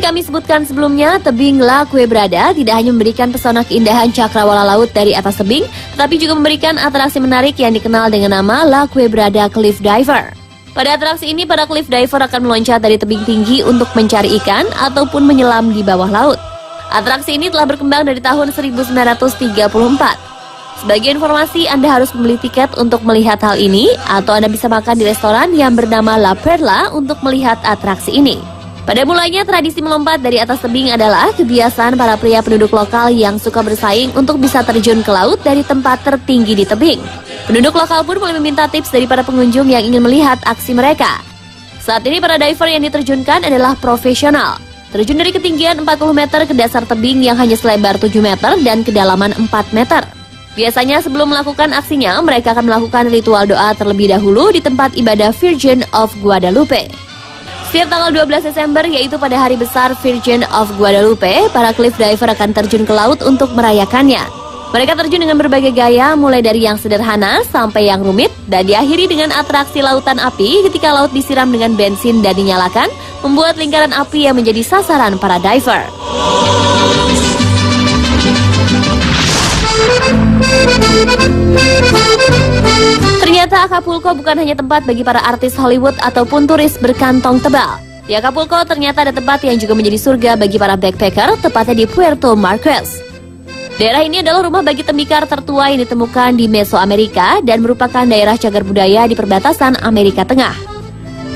kami sebutkan sebelumnya, tebing La Quebrada tidak hanya memberikan pesona keindahan cakrawala laut dari atas tebing, tetapi juga memberikan atraksi menarik yang dikenal dengan nama La Quebrada Cliff Diver. Pada atraksi ini, para cliff diver akan meloncat dari tebing tinggi untuk mencari ikan ataupun menyelam di bawah laut. Atraksi ini telah berkembang dari tahun 1934. Sebagai informasi, Anda harus membeli tiket untuk melihat hal ini, atau Anda bisa makan di restoran yang bernama La Perla untuk melihat atraksi ini. Pada mulanya, tradisi melompat dari atas tebing adalah kebiasaan para pria penduduk lokal yang suka bersaing untuk bisa terjun ke laut dari tempat tertinggi di tebing. Penduduk lokal pun mulai meminta tips dari para pengunjung yang ingin melihat aksi mereka. Saat ini para diver yang diterjunkan adalah profesional. Terjun dari ketinggian 40 meter ke dasar tebing yang hanya selebar 7 meter dan kedalaman 4 meter. Biasanya sebelum melakukan aksinya, mereka akan melakukan ritual doa terlebih dahulu di tempat ibadah Virgin of Guadalupe. Setiap tanggal 12 Desember, yaitu pada hari besar Virgin of Guadalupe, para cliff diver akan terjun ke laut untuk merayakannya. Mereka terjun dengan berbagai gaya, mulai dari yang sederhana sampai yang rumit, dan diakhiri dengan atraksi lautan api ketika laut disiram dengan bensin dan dinyalakan, membuat lingkaran api yang menjadi sasaran para diver. Ternyata Acapulco bukan hanya tempat bagi para artis Hollywood ataupun turis berkantong tebal. Di Acapulco ternyata ada tempat yang juga menjadi surga bagi para backpacker, tepatnya di Puerto Marquez. Daerah ini adalah rumah bagi tembikar tertua yang ditemukan di Mesoamerika dan merupakan daerah cagar budaya di perbatasan Amerika Tengah.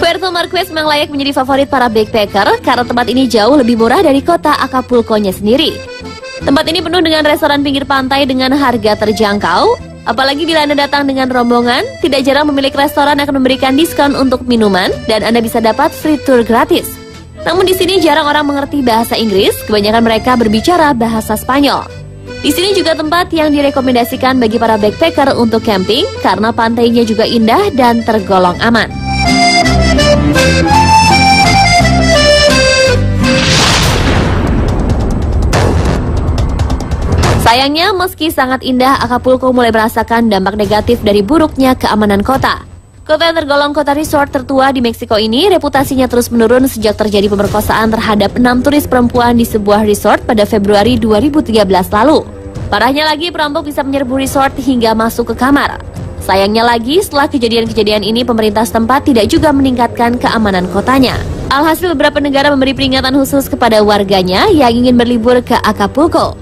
Puerto Marquez memang layak menjadi favorit para backpacker karena tempat ini jauh lebih murah dari kota Acapulco-nya sendiri. Tempat ini penuh dengan restoran pinggir pantai dengan harga terjangkau. Apalagi bila Anda datang dengan rombongan, tidak jarang pemilik restoran akan memberikan diskon untuk minuman dan Anda bisa dapat free tour gratis. Namun di sini jarang orang mengerti bahasa Inggris, kebanyakan mereka berbicara bahasa Spanyol. Di sini juga tempat yang direkomendasikan bagi para backpacker untuk camping karena pantainya juga indah dan tergolong aman. Sayangnya, meski sangat indah, Acapulco mulai merasakan dampak negatif dari buruknya keamanan kota. Kota yang tergolong kota resort tertua di Meksiko ini, reputasinya terus menurun sejak terjadi pemerkosaan terhadap 6 turis perempuan di sebuah resort pada Februari 2013 lalu. Parahnya lagi, perampok bisa menyerbu resort hingga masuk ke kamar. Sayangnya lagi, setelah kejadian-kejadian ini, pemerintah setempat tidak juga meningkatkan keamanan kotanya. Alhasil, beberapa negara memberi peringatan khusus kepada warganya yang ingin berlibur ke Acapulco.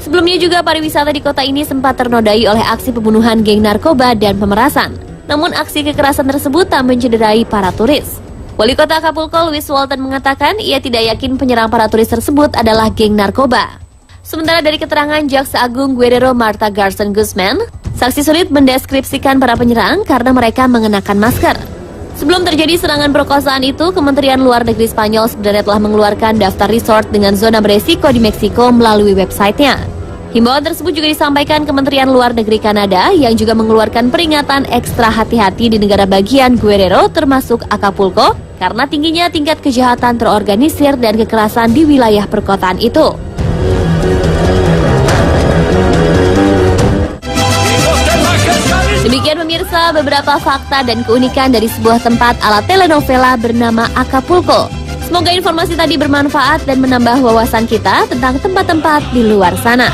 Sebelumnya juga pariwisata di kota ini sempat ternodai oleh aksi pembunuhan geng narkoba dan pemerasan. Namun aksi kekerasan tersebut tak mencederai para turis. Wali kota Acapulco, Luis Walton, mengatakan ia tidak yakin penyerang para turis tersebut adalah geng narkoba. Sementara dari keterangan Jaksa Agung Guerrero Marta Garson Guzman, saksi sulit mendeskripsikan para penyerang karena mereka mengenakan masker. Sebelum terjadi serangan perkosaan itu, Kementerian Luar Negeri Spanyol sebenarnya telah mengeluarkan daftar resort dengan zona beresiko di Meksiko melalui websitenya. Himbauan tersebut juga disampaikan Kementerian Luar Negeri Kanada yang juga mengeluarkan peringatan ekstra hati-hati di negara bagian Guerrero termasuk Acapulco karena tingginya tingkat kejahatan terorganisir dan kekerasan di wilayah perkotaan itu. Demikian pemirsa beberapa fakta dan keunikan dari sebuah tempat ala telenovela bernama Acapulco. Semoga informasi tadi bermanfaat dan menambah wawasan kita tentang tempat-tempat di luar sana.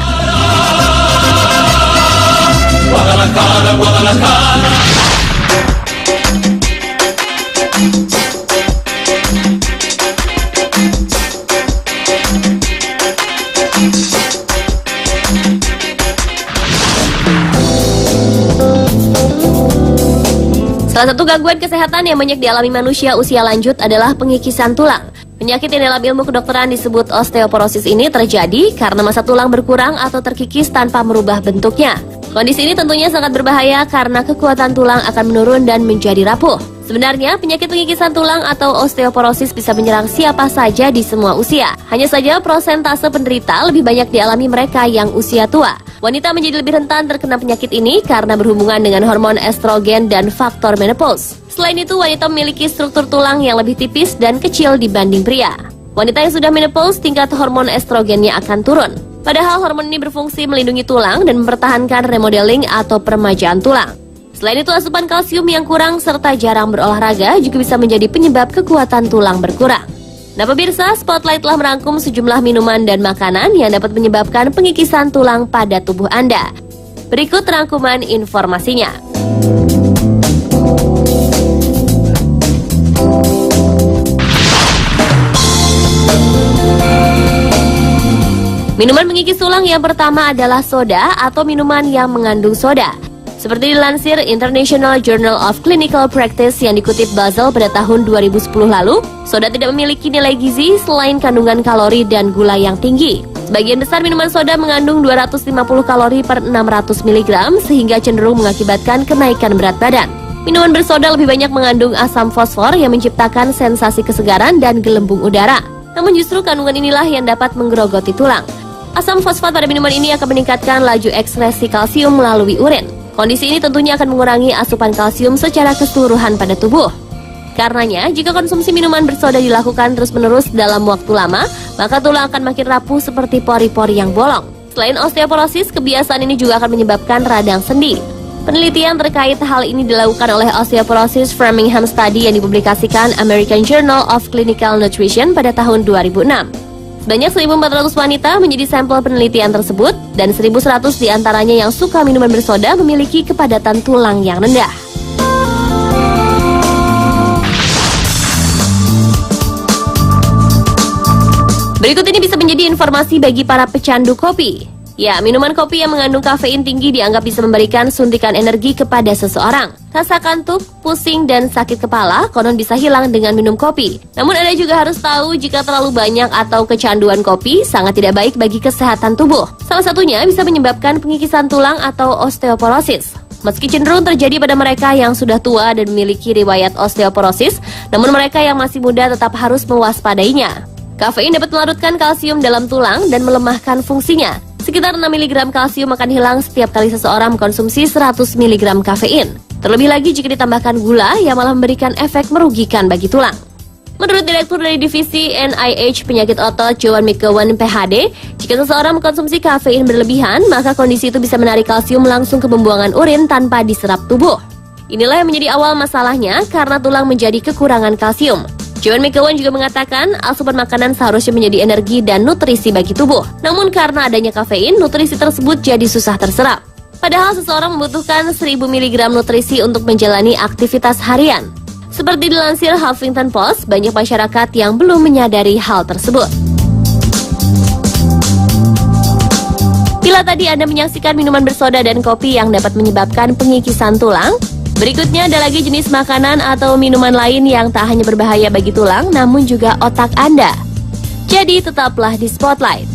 Salah satu gangguan kesehatan yang banyak dialami manusia usia lanjut adalah pengikisan tulang. Penyakit yang dalam ilmu kedokteran disebut osteoporosis ini terjadi karena massa tulang berkurang atau terkikis tanpa merubah bentuknya. Kondisi ini tentunya sangat berbahaya karena kekuatan tulang akan menurun dan menjadi rapuh. Sebenarnya, penyakit pengikisan tulang atau osteoporosis bisa menyerang siapa saja di semua usia. Hanya saja prosentase penderita lebih banyak dialami mereka yang usia tua. Wanita menjadi lebih rentan terkena penyakit ini karena berhubungan dengan hormon estrogen dan faktor menopause. Selain itu, wanita memiliki struktur tulang yang lebih tipis dan kecil dibanding pria. Wanita yang sudah menopause, tingkat hormon estrogennya akan turun. Padahal hormon ini berfungsi melindungi tulang dan mempertahankan remodeling atau peremajaan tulang. Selain itu, asupan kalsium yang kurang serta jarang berolahraga juga bisa menjadi penyebab kekuatan tulang berkurang. Nah pemirsa, Spotlight telah merangkum sejumlah minuman dan makanan yang dapat menyebabkan pengikisan tulang pada tubuh Anda. Berikut rangkuman informasinya. Minuman mengikis tulang yang pertama adalah soda atau minuman yang mengandung soda. Seperti dilansir International Journal of Clinical Practice yang dikutip Basel pada tahun 2010 lalu, soda tidak memiliki nilai gizi selain kandungan kalori dan gula yang tinggi. Sebagian besar minuman soda mengandung 250 kalori per 600 mg sehingga cenderung mengakibatkan kenaikan berat badan. Minuman bersoda lebih banyak mengandung asam fosfor yang menciptakan sensasi kesegaran dan gelembung udara. Namun justru kandungan inilah yang dapat menggerogoti tulang. Asam fosfat pada minuman ini akan meningkatkan laju ekskresi kalsium melalui urin. Kondisi ini tentunya akan mengurangi asupan kalsium secara keseluruhan pada tubuh. Karenanya, jika konsumsi minuman bersoda dilakukan terus-menerus dalam waktu lama, maka tulang akan makin rapuh seperti pori-pori yang bolong. Selain osteoporosis, kebiasaan ini juga akan menyebabkan radang sendi. Penelitian terkait hal ini dilakukan oleh Osteoporosis Framingham Study yang dipublikasikan American Journal of Clinical Nutrition pada tahun 2006. Sebanyak 1.400 wanita menjadi sampel penelitian tersebut, dan 1.100 diantaranya yang suka minuman bersoda memiliki kepadatan tulang yang rendah. Berikut ini bisa menjadi informasi bagi para pecandu kopi. Ya, minuman kopi yang mengandung kafein tinggi dianggap bisa memberikan suntikan energi kepada seseorang. Rasa kantuk, pusing, dan sakit kepala konon bisa hilang dengan minum kopi. Namun Anda juga harus tahu jika terlalu banyak atau kecanduan kopi sangat tidak baik bagi kesehatan tubuh. Salah satunya bisa menyebabkan pengikisan tulang atau osteoporosis. Meski cenderung terjadi pada mereka yang sudah tua dan memiliki riwayat osteoporosis, namun mereka yang masih muda tetap harus mewaspadainya. Kafein dapat melarutkan kalsium dalam tulang dan melemahkan fungsinya. Sekitar 6 mg kalsium akan hilang setiap kali seseorang mengkonsumsi 100 mg kafein. Terlebih lagi jika ditambahkan gula yang malah memberikan efek merugikan bagi tulang. Menurut Direktur dari Divisi NIH Penyakit Otot Joan McGowan PhD, jika seseorang mengkonsumsi kafein berlebihan, maka kondisi itu bisa menarik kalsium langsung ke pembuangan urin tanpa diserap tubuh. Inilah yang menjadi awal masalahnya karena tulang menjadi kekurangan kalsium. Joan McGowan juga mengatakan asupan makanan seharusnya menjadi energi dan nutrisi bagi tubuh. Namun karena adanya kafein, nutrisi tersebut jadi susah terserap. Padahal seseorang membutuhkan 1000 mg nutrisi untuk menjalani aktivitas harian. Seperti dilansir Huffington Post, banyak masyarakat yang belum menyadari hal tersebut. Bila tadi Anda menyaksikan minuman bersoda dan kopi yang dapat menyebabkan pengikisan tulang, berikutnya ada lagi jenis makanan atau minuman lain yang tak hanya berbahaya bagi tulang, namun juga otak Anda. Jadi tetaplah di Spotlight.